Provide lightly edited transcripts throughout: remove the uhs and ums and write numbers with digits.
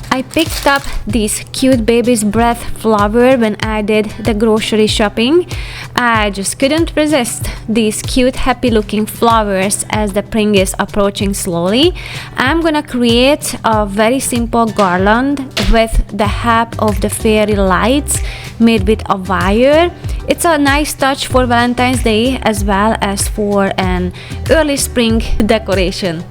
I picked up this cute baby's breath flower when I did the grocery shopping. I just couldn't resist these cute happy looking flowers as the spring is approaching slowly. I'm gonna create a very simple garland with the help of the fairy lights made with a wire. It's a nice touch for Valentine's Day as well as for an early spring decoration.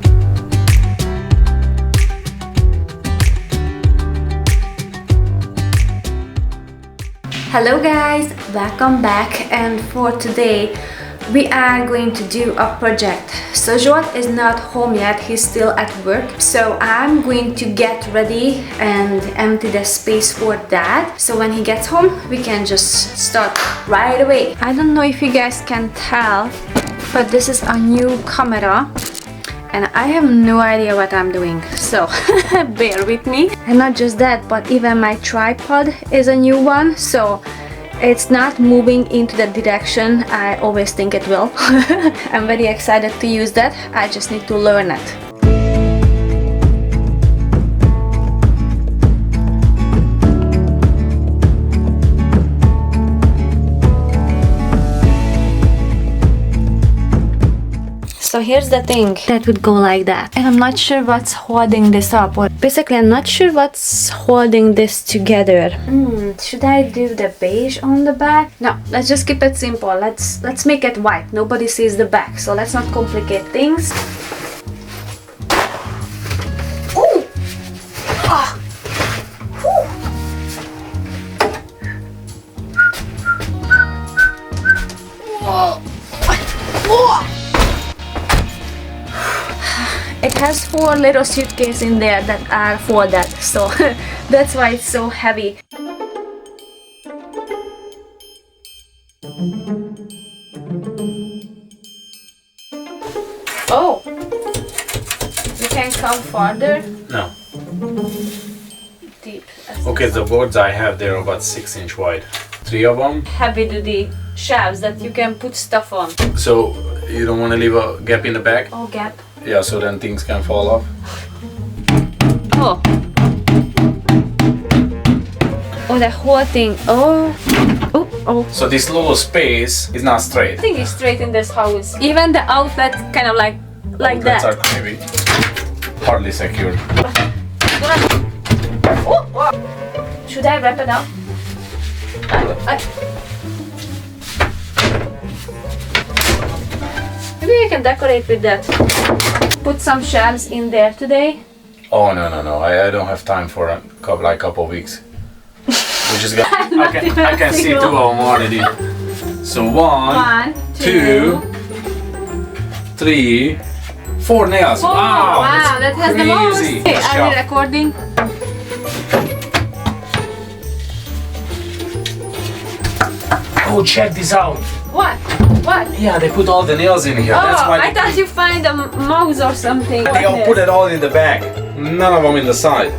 Hello guys, welcome back, and for today we are going to do a project. So Joel is not home yet, he's still at work, so I'm going to get ready and empty the space for that. So when he gets home we can just start right away. I don't know if you guys can tell, but this is a new camera and I have no idea what I'm doing, so bear with me. And not just that, but even my tripod is a new one, so it's not moving into the direction I always think it will. I'm very excited to use that, I just need to learn it. So here's the thing that would go like that, and I'm not sure what's holding this up, or basically I'm not sure what's holding this together. Should I do the beige on the back? No, let's just keep it simple. Let's make it white. Nobody sees the back, so let's not complicate things. Oh! Ah! Whoa! Whoa! It has 4 little suitcases in there that are for that, so that's why it's so heavy. Oh! You can come farther? No. Deep. Okay, the boards I have, they're about 6-inch wide. 3 of them. Heavy duty shelves that you can put stuff on. So you don't want to leave a gap in the back? Oh, gap. Yeah, so then things can fall off. Oh. Oh, the whole thing. Oh. Oh, oh. So this little space is not straight. I think it's straight in this house. Even the outlet kind of like Outlets that. are maybe hardly secured. Oh, wow. Should I wrap it up? Maybe I can decorate with that. Put some shelves in there today. Oh no! I don't have time for a couple weeks. We just got. I can see 2 of them already. So 1, 2, 3, 4 nails. Oh, wow! That has crazy. the most. Hey, are we recording? Oh, check this out. What? What? Yeah, they put all the nails in here. Oh, That's why I thought you find a mouse or something. they like all this. put it all in the back. None of them in the side.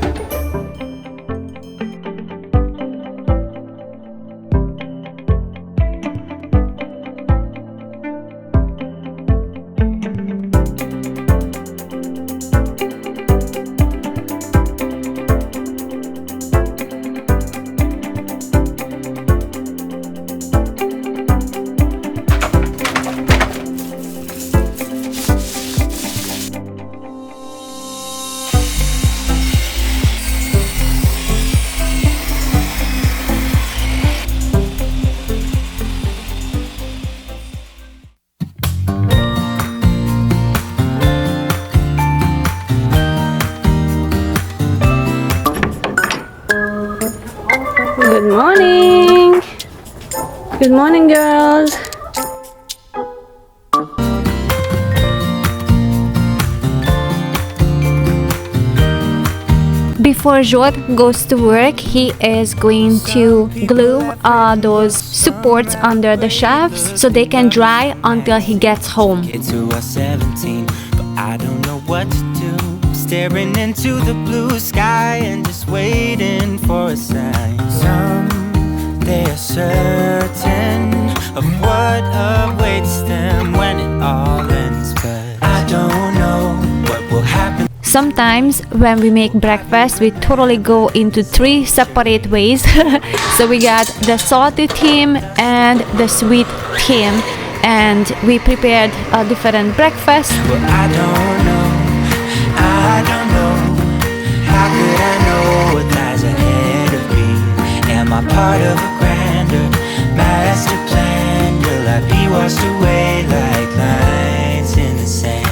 Good morning. Good morning, girls. Before Jod goes to work, he is going to glue those supports under the shelves so they can dry until he gets home. Kids who are 17, but I don't know what to do. Staring into the blue sky and just waiting for a sign. They are certain of what awaits them when it all ends, but I don't know what will happen. Sometimes when we make breakfast, we totally go into 3 separate ways. So we got the salty theme and the sweet theme, and we prepared a different breakfast. Well, I don't know, how could I know what lies ahead of me? Am I part of a grander master plan? Will I be washed away like lines in the sand?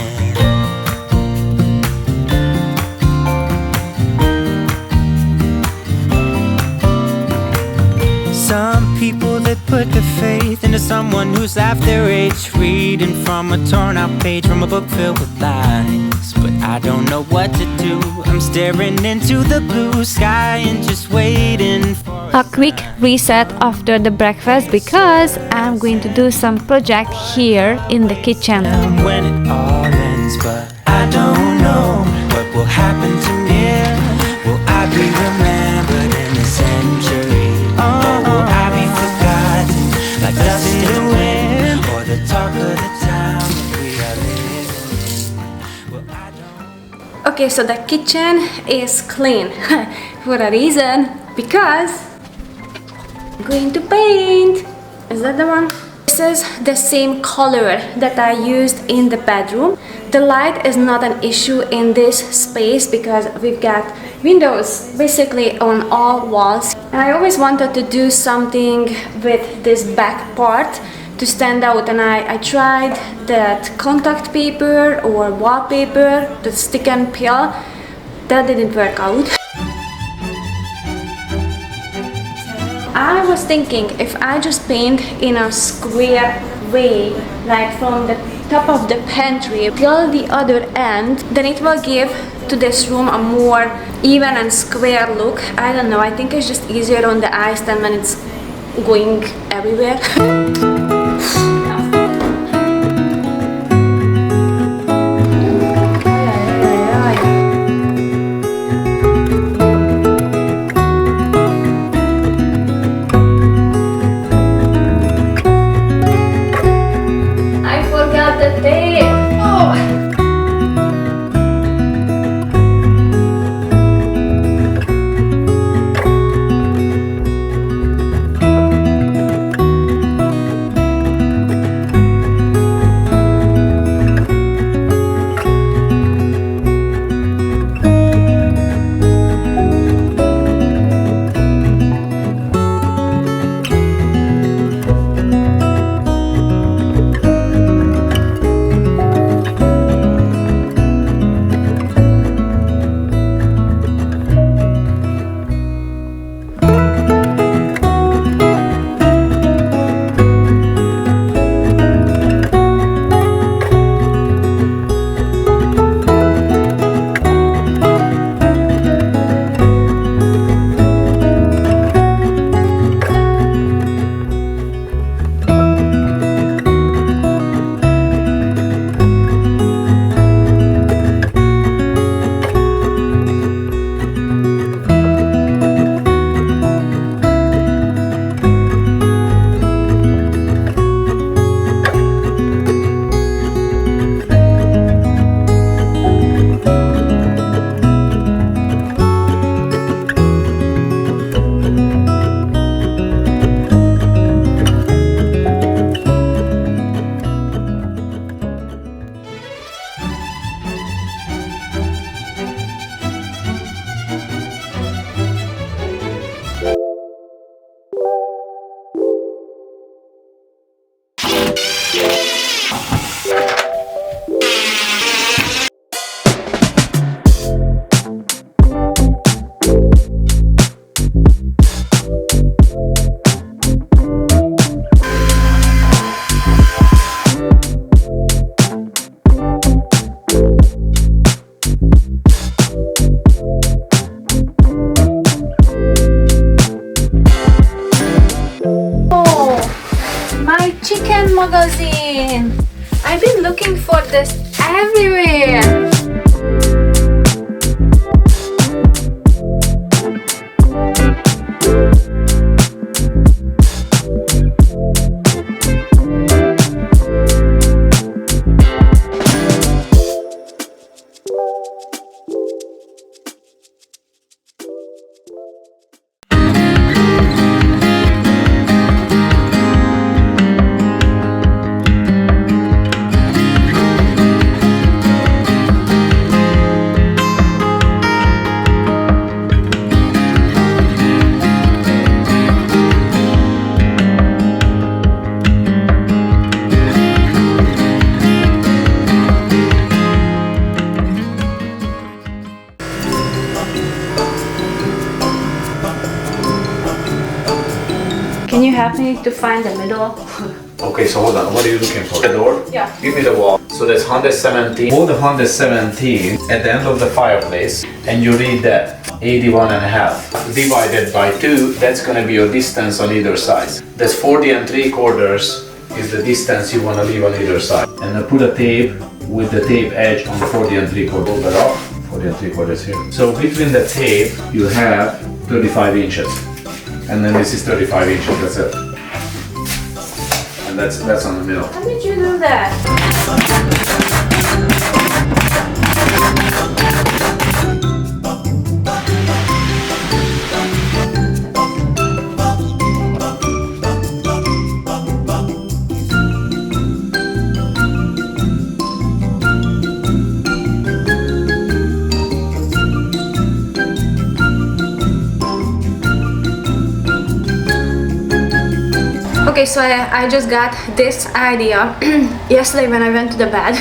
Some people that put their faith into someone who's half their age, reading from a torn out page from a book filled with lies. But I don't know what to do. I'm staring into the blue sky and just waiting for A quick reset after the breakfast because I'm going to do some project here in the kitchen. when it all ends. But I don't know what will happen to me. Will I be remembered in the century? Or will I be forgotten like dust in the wind? Or the talk of the town we are living in? Well, I don't. Okay, so the kitchen is clean for a reason, because I'm going to paint. Is that the one? This is the same color that I used in the bedroom. The light is not an issue in this space because we've got windows basically on all walls. And I always wanted to do something with this back part to stand out, and I tried that contact paper or wallpaper, the stick and peel. That didn't work out. I was thinking if I just paint in a square way, like from the top of the pantry till the other end, then it will give to this room a more even and square look. I don't know, I think it's just easier on the eyes than when it's going everywhere. I've been looking for this everywhere. Can you help me to find the middle? Okay, so hold on. What are you looking for? The door? Yeah. Give me the wall. So that's 117. Hold the 117 at the end of the fireplace and you read that 81 and a half divided by 2. That's going to be your distance on either side. That's 40 and 3/4 is the distance you want to leave on either side. And then put a tape with the tape edge on 40 and 3/4. Hold that off. 40 and 3/4 here. So between the tape you have 35 inches. And then this is 35 inches, that's it. And that's on the middle. How did you do that? Okay, so I just got this idea yesterday when I went to the bed.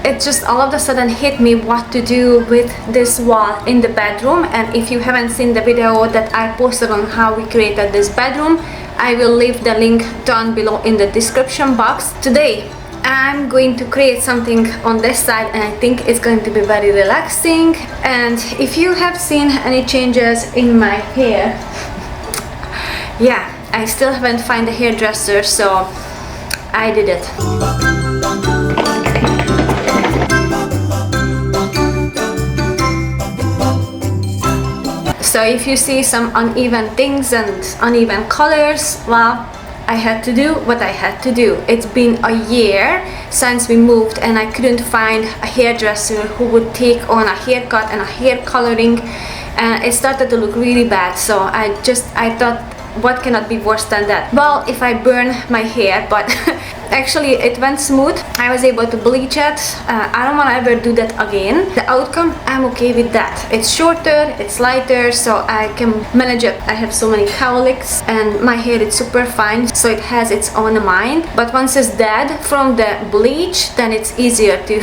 It just all of a sudden hit me what to do with this wall in the bedroom. And if you haven't seen the video that I posted on how we created this bedroom, I will leave the link down below in the description box. Today I'm going to create something on this side and I think it's going to be very relaxing. And if you have seen any changes in my hair, yeah, I still haven't found a hairdresser, so I did it. So if you see some uneven things and uneven colors, well, I had to do what I had to do. It's been a year since we moved and I couldn't find a hairdresser who would take on a haircut and a hair coloring, and it started to look really bad. So I thought, what cannot be worse than that? Well, if I burn my hair, but actually it went smooth. I was able to bleach it. I don't want to ever do that again. The outcome, I'm okay with that. It's shorter, it's lighter, so I can manage it. I have so many cowlicks and my hair is super fine, so it has its own mind. But once it's dead from the bleach, then it's easier to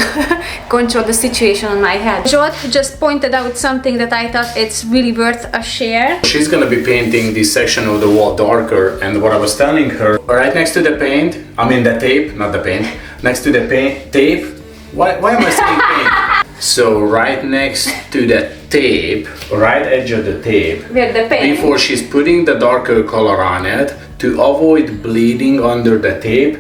control the situation on my head. George just pointed out something that I thought it's really worth a share. She's gonna be painting this section of the wall darker, and what I was telling her, right next to the paint, I mean the tape, not the paint, next to the tape, why am I saying paint? So right next to the tape, right edge of the tape, With the paint. before she's putting the darker color on it, to avoid bleeding under the tape,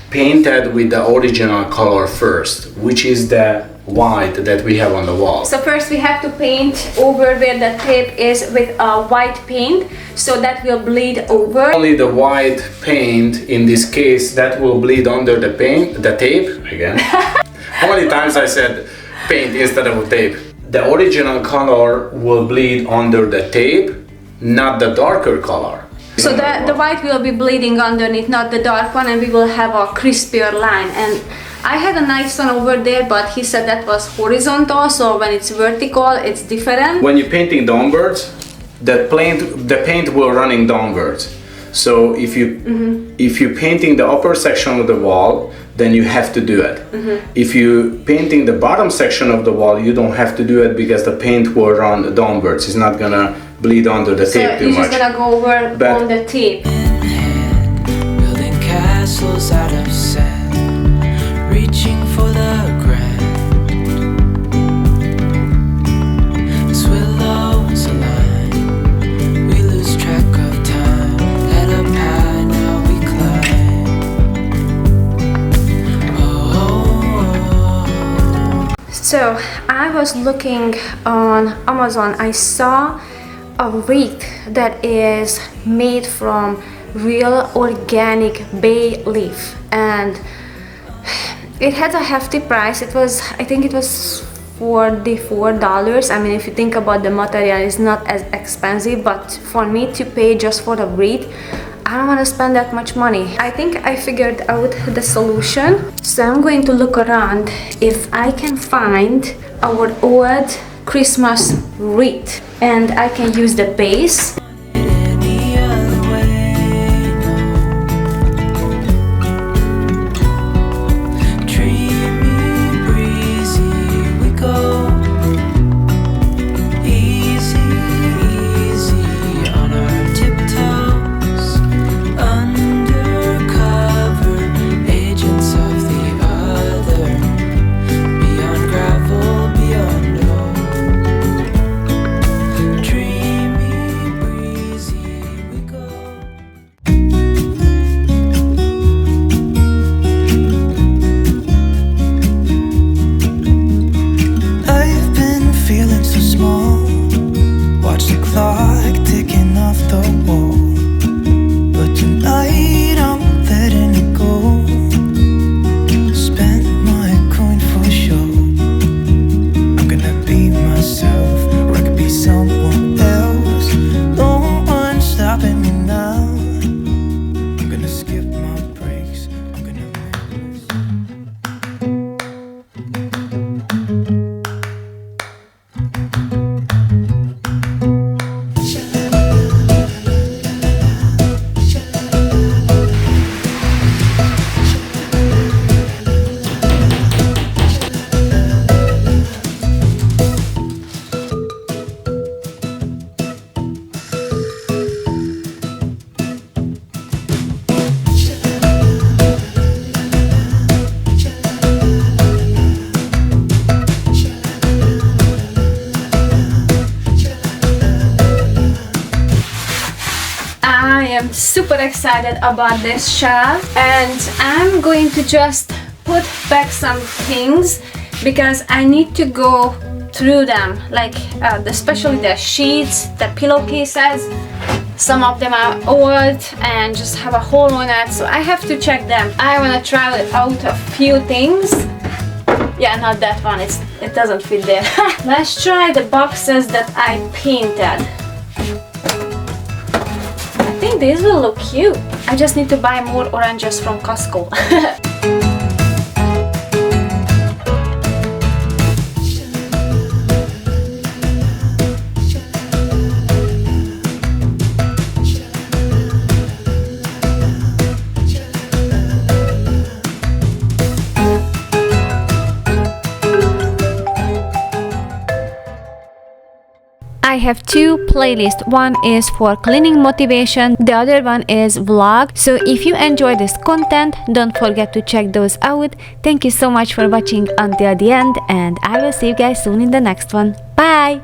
painted with the original color first, which is the white that we have on the wall. So first we have to paint over where the tape is with a white paint, so that will bleed over. Only the white paint, in this case, that will bleed under the tape, again. How many times I said paint instead of tape? The original color will bleed under the tape, not the darker color. So the white will be bleeding underneath, not the dark one, and we will have a crispier line. And I had a nice one over there, but he said that was horizontal, so when it's vertical, it's different. When you're painting downwards, the paint will running downwards. So if you're painting the upper section of the wall, then you have to do it. If you're painting the bottom section of the wall, you don't have to do it because the paint will run downwards. It's not gonna bleed under the tape too much. So you're just gonna go over on the tape. Building castles out of sand, reaching for the grand. As willows align, we lose track of time. Head up high, now we climb. Oh, So I was looking on Amazon. I saw a wreath that is made from real organic bay leaf, and it had a hefty price. I think it was $44. I mean, if you think about the material, it's not as expensive, but for me to pay just for the wreath, I don't want to spend that much money. I think I figured out the solution. So I'm going to look around if I can find our old Christmas wreath, and I can use the base. Any other way, no. Dreamy, breezy, we go. Easy, easy on our tiptoes. Undercover agents of the other. Beyond gravel, beyond hope. Dreamy, breezy, we go. I've been feeling so small. Watch the clock ticking off the wall. But tonight I'm letting it go. Spend my coin for sure. I'm gonna be myself, or I could be someone else. No one's stopping me now. I'm gonna skip my breaks. I'm gonna miss. I am super excited about this shell, and I'm going to just put back some things because I need to go through them, like especially the sheets, the pillowcases. Some of them are old and just have a hole in it, so I have to check them. I want to try out a few things. Yeah, not that one, it doesn't fit there. Let's try the boxes that I painted. I think these will look cute. I just need to buy more oranges from Costco. I have two playlists. One is for cleaning motivation, the other one is vlog. So if you enjoy this content, don't forget to check those out. Thank you so much for watching until the end, and I will see you guys soon in the next one. Bye!